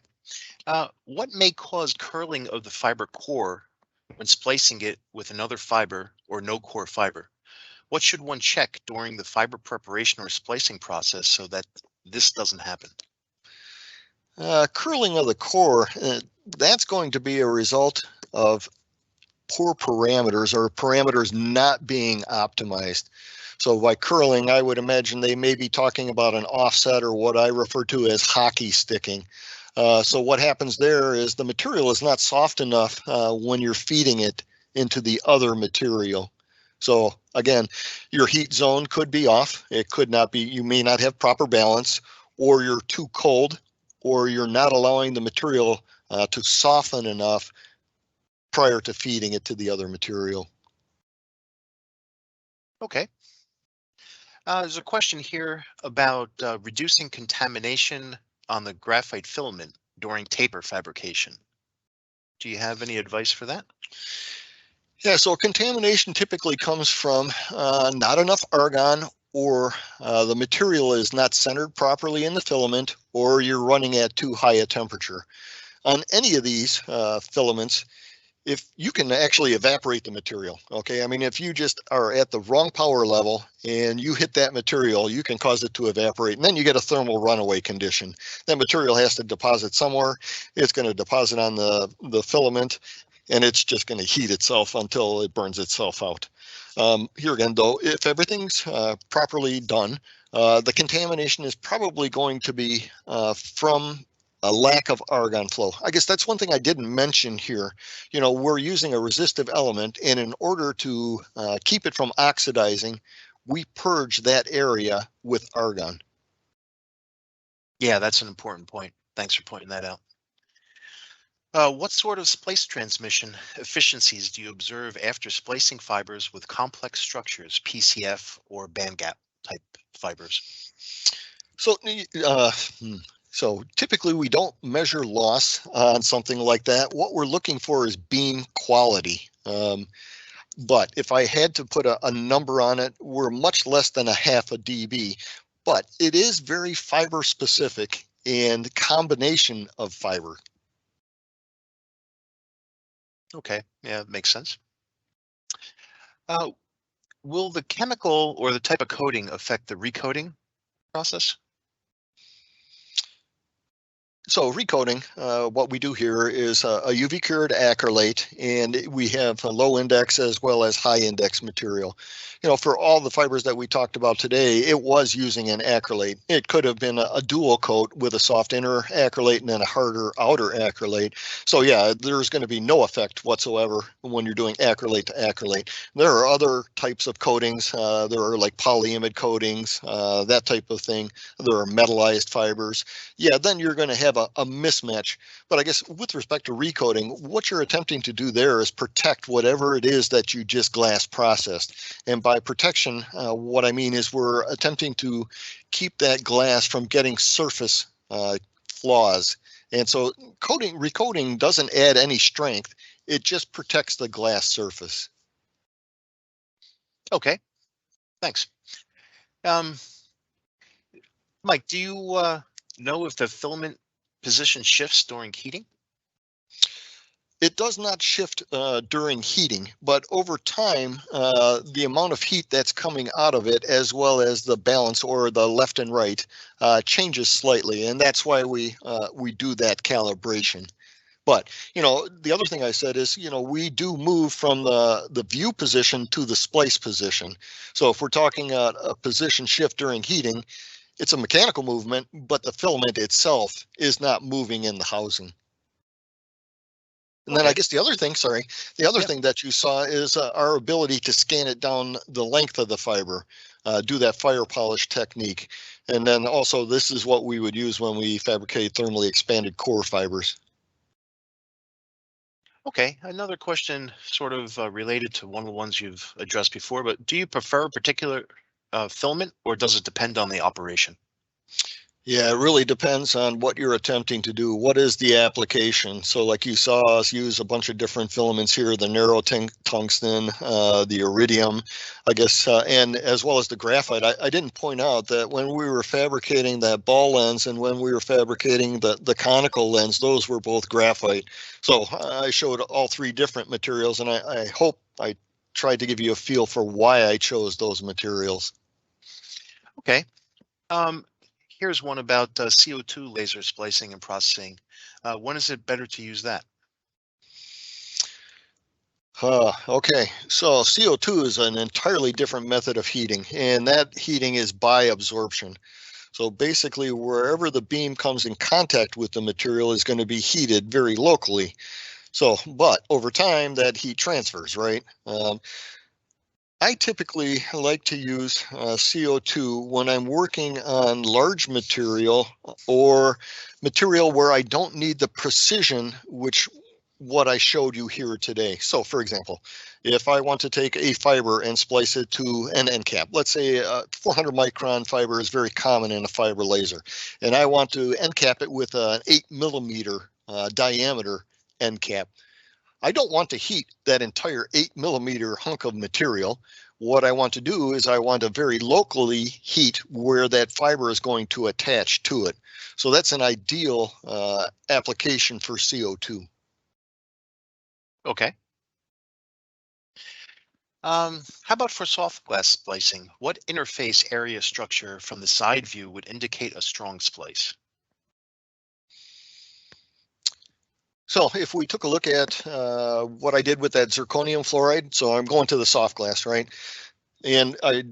What may cause curling of the fiber core when splicing it with another fiber or no core fiber? What should one check during the fiber preparation or splicing process so that this doesn't happen? Curling of the core, that's going to be a result of poor parameters or parameters not being optimized. So by curling, I would imagine they may be talking about an offset or what I refer to as hockey sticking. So what happens there is the material is not soft enough when you're feeding it into the other material. So again, your heat zone could be off. It could not be, you may not have proper balance, or you're too cold, or you're not allowing the material to soften enough prior to feeding it to the other material. Okay. There's a question here about reducing contamination on the graphite filament during taper fabrication. Do you have any advice for that? Yeah, so contamination typically comes from not enough argon, or the material is not centered properly in the filament, or you're running at too high a temperature. On any of these filaments, if you can actually evaporate the material, okay? I mean, if you just are at the wrong power level and you hit that material, you can cause it to evaporate, and then you get a thermal runaway condition. That material has to deposit somewhere. It's going to deposit on the filament, and it's just going to heat itself until it burns itself out. Here again, though, if everything's properly done, the contamination is probably going to be from a lack of argon flow. I guess that's one thing I didn't mention here. You know, we're using a resistive element, and in order to keep it from oxidizing, we purge that area with argon. Yeah, that's an important point. Thanks for pointing that out. What sort of splice transmission efficiencies do you observe after splicing fibers with complex structures, PCF or band gap type fibers? So, so typically we don't measure loss on something like that. What we're looking for is beam quality. But if I had to put a number on it, we're much less than a half a dB. But it is very fiber specific and combination of fiber. Okay, yeah, makes sense. Will the chemical or the type of coating affect the recoating process? So recoating, what we do here is a UV cured acrylate, and we have a low index as well as high index material. You know, for all the fibers that we talked about today, it was using an acrylate. It could have been a dual coat with a soft inner acrylate and then a harder outer acrylate. So yeah, there's going to be no effect whatsoever when you're doing acrylate to acrylate. There are other types of coatings. There are like polyimide coatings, that type of thing. There are metallized fibers. Yeah, then you're going to have a mismatch. But I guess with respect to recoating, what you're attempting to do there is protect whatever it is that you just glass processed. And by protection, what I mean is we're attempting to keep that glass from getting surface flaws. And so recoating doesn't add any strength. It just protects the glass surface. Okay, thanks. Mike, do you know if the filament position shifts during heating? It does not shift during heating, but over time, the amount of heat that's coming out of it, as well as the balance or the left and right, changes slightly, and that's why we do that calibration. But you know, the other thing I said is, you know, we do move from the view position to the splice position. So if we're talking a position shift during heating, it's a mechanical movement, but the filament itself is not moving in the housing. And then I guess the other thing, thing that you saw is our ability to scan it down the length of the fiber, do that fire polish technique. And then also this is what we would use when we fabricate thermally expanded core fibers. Okay, another question sort of related to one of the ones you've addressed before, but do you prefer a particular filament or does it depend on the operation? Yeah, it really depends on what you're attempting to do. What is the application? So like you saw us use a bunch of different filaments here, the narrow tungsten, the iridium, I guess, and as well as the graphite. I didn't point out that when we were fabricating that ball lens and when we were fabricating the conical lens, those were both graphite. So I showed all three different materials, and I hope I tried to give you a feel for why I chose those materials. Okay. Here's one about CO2 laser splicing and processing. When is it better to use that? Okay, so CO2 is an entirely different method of heating, and that heating is by absorption. So basically, wherever the beam comes in contact with the material is going to be heated very locally. So, but over time, that heat transfers, right? I typically like to use CO2 when I'm working on large material or material where I don't need the precision, which what I showed you here today. So for example, if I want to take a fiber and splice it to an end cap, let's say 400 micron fiber is very common in a fiber laser, and I want to end cap it with an 8 millimeter diameter end cap. I don't want to heat that entire 8 millimeter hunk of material. What I want to do is I want to very locally heat where that fiber is going to attach to it. So that's an ideal application for CO2. Okay. How about for soft glass splicing? What interface area structure from the side view would indicate a strong splice? So if we took a look at what I did with that zirconium fluoride, so I'm going to the soft glass, right? And I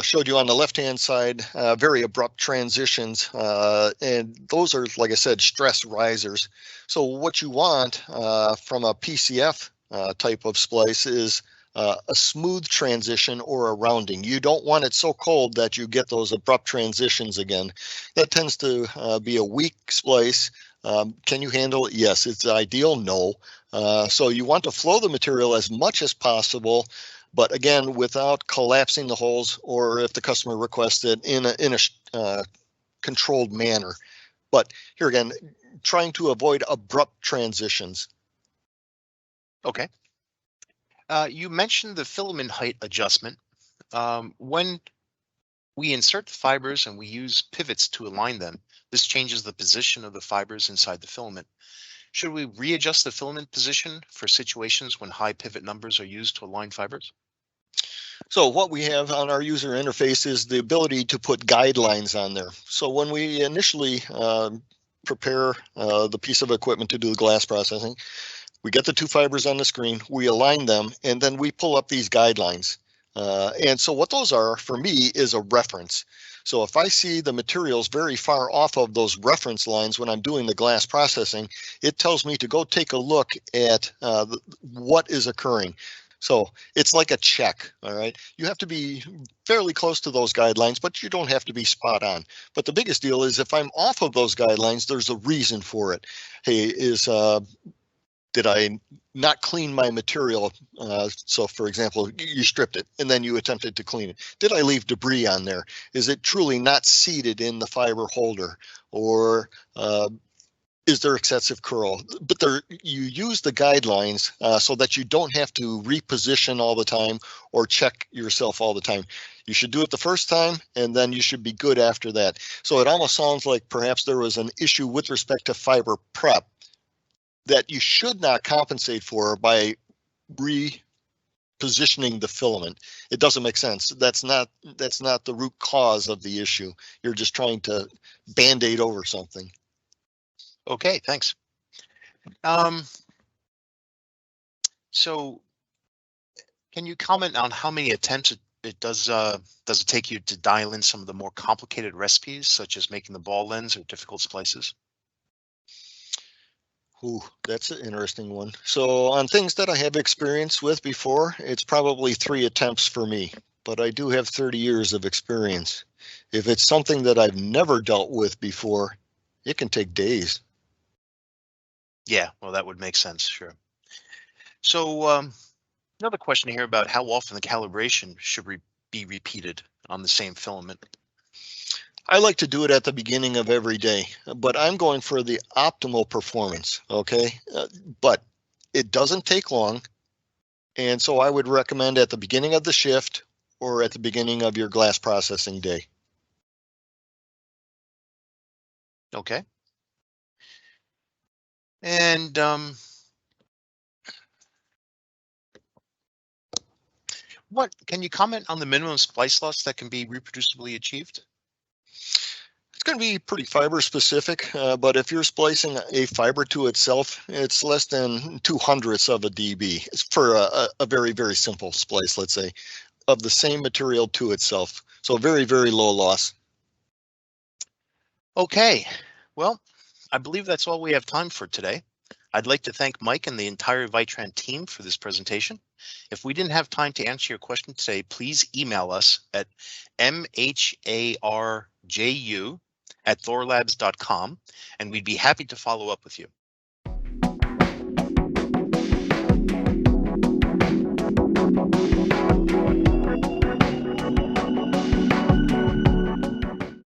showed you on the left-hand side very abrupt transitions, and those are, like I said, stress risers. So what you want from a PCF type of splice is a smooth transition or a rounding. You don't want it so cold that you get those abrupt transitions again. That tends to be a weak splice. Can you handle it? Yes. It's ideal? No. So you want to flow the material as much as possible, but again, without collapsing the holes, or if the customer requests it, in a controlled manner. But here again, trying to avoid abrupt transitions. Okay. You mentioned the filament height adjustment. When we insert the fibers and we use pivots to align them, this changes the position of the fibers inside the filament. Should we readjust the filament position for situations when high pivot numbers are used to align fibers? So what we have on our user interface is the ability to put guidelines on there. So when we initially prepare the piece of equipment to do the glass processing, we get the two fibers on the screen, we align them, and then we pull up these guidelines. And so what those are for me is a reference. So if I see the materials very far off of those reference lines when I'm doing the glass processing, it tells me to go take a look at what is occurring. So it's like a check, all right? You have to be fairly close to those guidelines, but you don't have to be spot on. But the biggest deal is if I'm off of those guidelines, there's a reason for it. Hey, did I not clean my material? So for example, you stripped it and then you attempted to clean it. Did I leave debris on there? Is it truly not seated in the fiber holder? Or is there excessive curl? But you use the guidelines so that you don't have to reposition all the time or check yourself all the time. You should do it the first time and then you should be good after that. So it almost sounds like perhaps there was an issue with respect to fiber prep that you should not compensate for by repositioning the filament. It doesn't make sense. That's not the root cause of the issue. You're just trying to band-aid over something. Okay, thanks. So can you comment on how many attempts it does it take you to dial in some of the more complicated recipes, such as making the ball lens or difficult splices? Ooh, that's an interesting one. So on things that I have experience with before, it's probably 3 attempts for me, but I do have 30 years of experience. If it's something that I've never dealt with before, it can take days. Yeah, well, that would make sense, sure. So another question here about how often the calibration should be repeated on the same filament. I like to do it at the beginning of every day, but I'm going for the optimal performance, okay? But it doesn't take long, and so I would recommend at the beginning of the shift or at the beginning of your glass processing day. Okay. And what can you comment on the minimum splice loss that can be reproducibly achieved? It's going to be pretty fiber specific, but if you're splicing a fiber to itself, it's less than 2/100ths of a dB. It's for a very, very simple splice, let's say, of the same material to itself. So very, very low loss. Okay, well, I believe that's all we have time for today. I'd like to thank Mike and the entire Vitran team for this presentation. If we didn't have time to answer your question today, please email us at mharju@thorlabs.com, and we'd be happy to follow up with you.